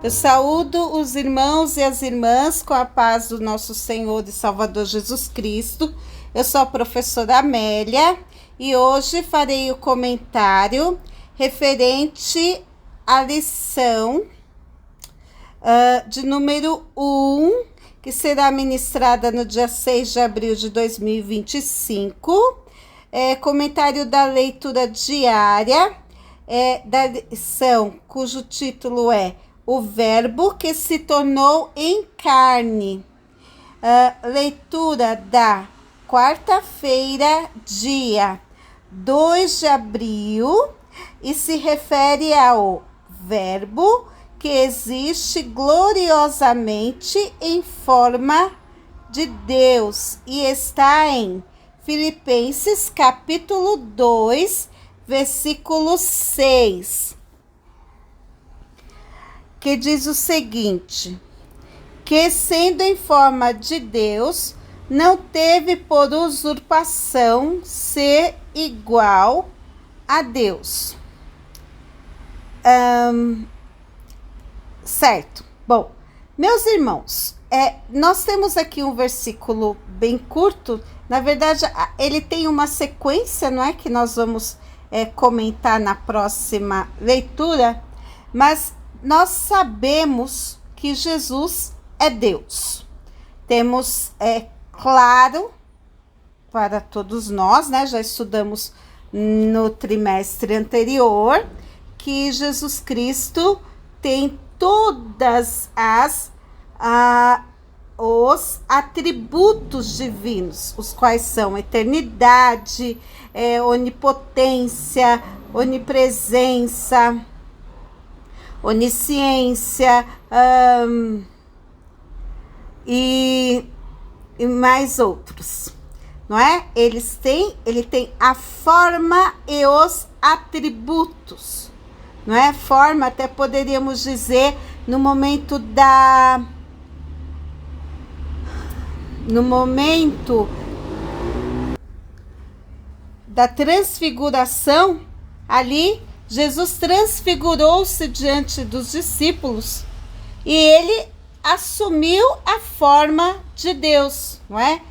Eu saúdo os irmãos e as irmãs com a paz do nosso Senhor e Salvador Jesus Cristo. Eu sou a professora Amélia e hoje farei o comentário referente à lição de número 1, que será ministrada no dia 6 de abril de 2025. Comentário da leitura diária da lição, cujo título é O Verbo que se tornou em carne. Leitura da quarta-feira, dia 2 de abril, e se refere ao Verbo que existe gloriosamente em forma de Deus e está em Filipenses capítulo 2, versículo 6, que diz o seguinte: que sendo em forma de Deus, não teve por usurpação ser igual a Deus. Certo. Bom, meus irmãos, nós temos aqui um versículo bem curto. Na verdade, ele tem uma sequência, não é? Que nós vamos comentar na próxima leitura. Mas nós sabemos que Jesus é Deus. Temos, claro, para todos nós, né? Já estudamos no trimestre anterior, que Jesus Cristo tem todas os atributos divinos, os quais são eternidade, onipotência, onipresença, onisciência, e mais outros, não é? Ele tem a forma e os atributos, não é? Forma, até poderíamos dizer, no momento da transfiguração, ali Jesus transfigurou-se diante dos discípulos e ele assumiu a forma de Deus, não é?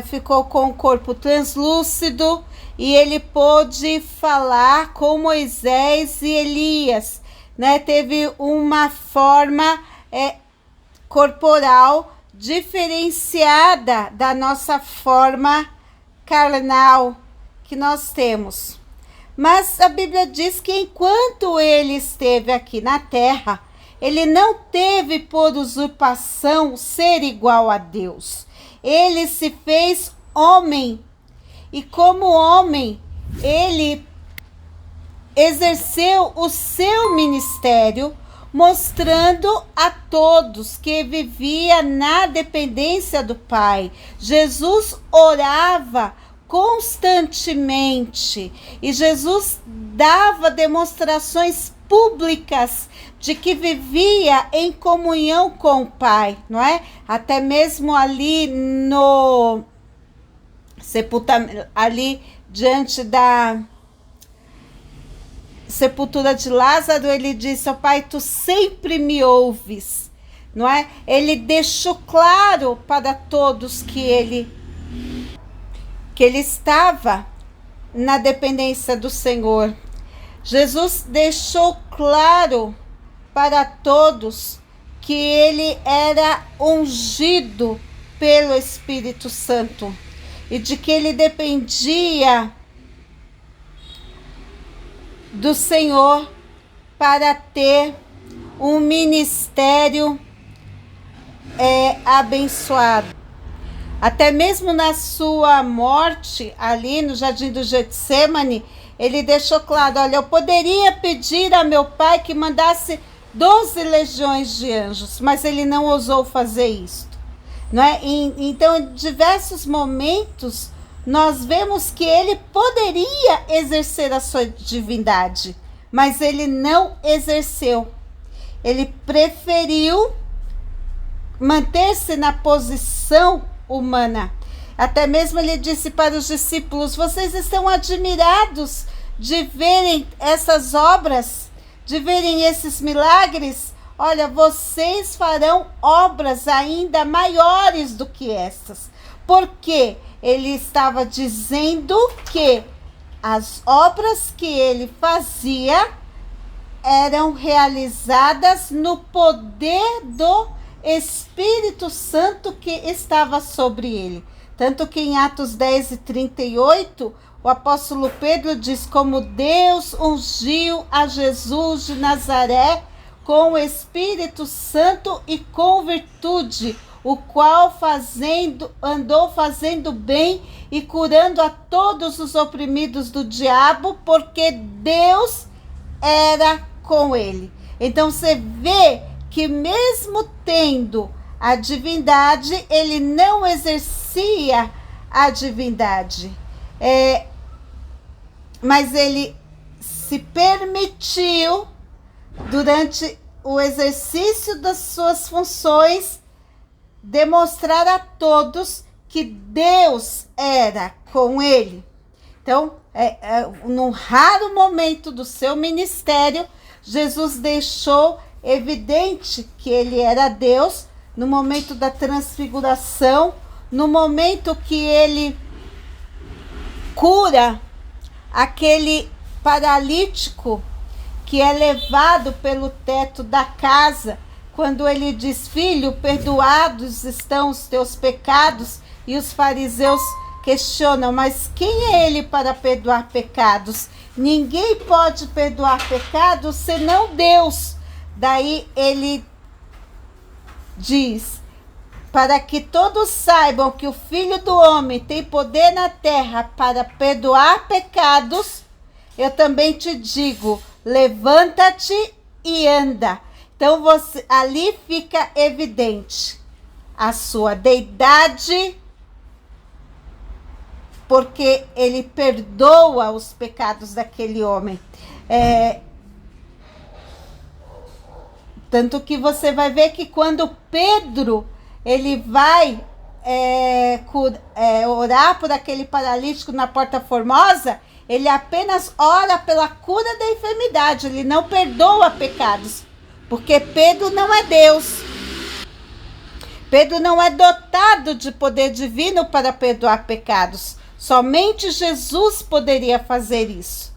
Ficou com o corpo translúcido e ele pôde falar com Moisés e Elias, né? Teve uma forma corporal diferenciada da nossa forma carnal que nós temos. Mas a Bíblia diz que enquanto ele esteve aqui na terra, ele não teve por usurpação ser igual a Deus. Ele se fez homem e como homem, ele exerceu o seu ministério, mostrando a todos que vivia na dependência do Pai. Jesus orava constantemente e Jesus dava demonstrações públicas de que vivia em comunhão com o Pai, não é? Até mesmo ali no sepultamento, ali diante da sepultura de Lázaro, ele disse: ó Pai, tu sempre me ouves, não é? Ele deixou claro para todos que ele estava na dependência do Senhor. Jesus deixou claro para todos que ele era ungido pelo Espírito Santo e de que ele dependia do Senhor para ter um ministério abençoado. Até mesmo na sua morte, ali no Jardim do Getsêmani, ele deixou claro: olha, eu poderia pedir a meu Pai que mandasse 12 legiões de anjos, mas ele não ousou fazer isso, não é? Então, em diversos momentos, nós vemos que ele poderia exercer a sua divindade, mas ele não exerceu. Ele preferiu manter-se na posição humana. Até mesmo ele disse para os discípulos: vocês estão admirados de verem essas obras, de verem esses milagres? olha, vocês farão obras ainda maiores do que essas. Porque ele estava dizendo que as obras que ele fazia eram realizadas no poder do Espírito Santo que estava sobre ele. Tanto que em Atos 10:38, o apóstolo Pedro diz: como Deus ungiu a Jesus de Nazaré com o Espírito Santo e com virtude, o qual andou fazendo bem e curando a todos os oprimidos do diabo, porque Deus era com ele. Então você vê que mesmo tendo a divindade, ele não exercia a divindade. Mas ele se permitiu, durante o exercício das suas funções, demonstrar a todos que Deus era com ele. Então, num raro momento do seu ministério, Jesus deixou evidente que ele era Deus, no momento da transfiguração, no momento que ele cura aquele paralítico que é levado pelo teto da casa, quando ele diz: filho, perdoados estão os teus pecados, e os fariseus questionam: mas quem é ele para perdoar pecados? Ninguém pode perdoar pecados senão Deus. Daí ele diz: para que todos saibam que o Filho do Homem tem poder na terra para perdoar pecados, eu também te digo, levanta-te e anda. Então ali fica evidente a sua deidade, porque ele perdoa os pecados daquele homem. Tanto que você vai ver que quando Pedro ele vai orar por aquele paralítico na Porta Formosa, ele apenas ora pela cura da enfermidade, ele não perdoa pecados, porque Pedro não é Deus. Pedro não é dotado de poder divino para perdoar pecados. Somente Jesus poderia fazer isso.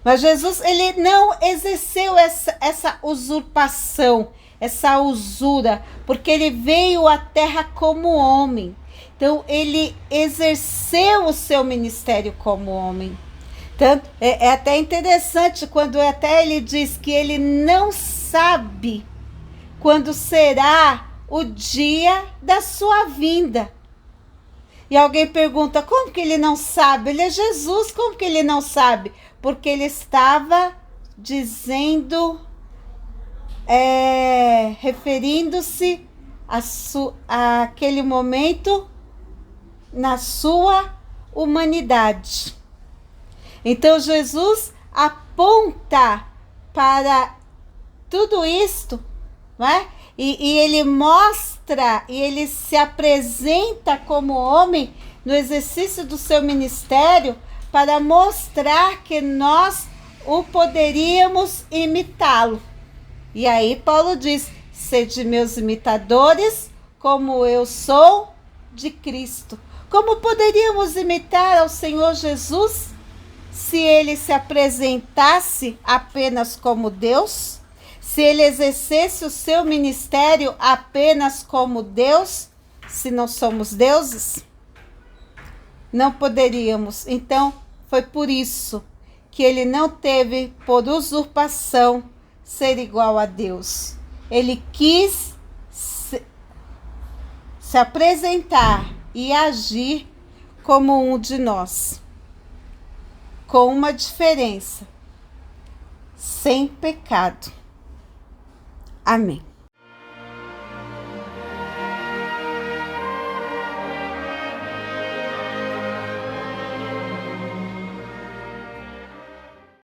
Mas Jesus, ele não exerceu essa usurpação, essa usura, porque ele veio à terra como homem. Então, ele exerceu o seu ministério como homem. Tanto, é até interessante quando até ele diz que ele não sabe quando será o dia da sua vinda. E alguém pergunta: como que ele não sabe? Ele é Jesus, como que ele não sabe? Porque ele estava dizendo, referindo-se àquele momento na sua humanidade. Então Jesus aponta para tudo isto, não é? E ele mostra, e ele se apresenta como homem no exercício do seu ministério para mostrar que nós o poderíamos imitá-lo. E aí Paulo diz: sede meus imitadores, como eu sou de Cristo. Como poderíamos imitar ao Senhor Jesus se ele se apresentasse apenas como Deus? Se ele exercesse o seu ministério apenas como Deus, se não somos deuses? Não poderíamos. Então, foi por isso que ele não teve por usurpação ser igual a Deus. Ele quis se apresentar e agir como um de nós, com uma diferença: sem pecado. Amém.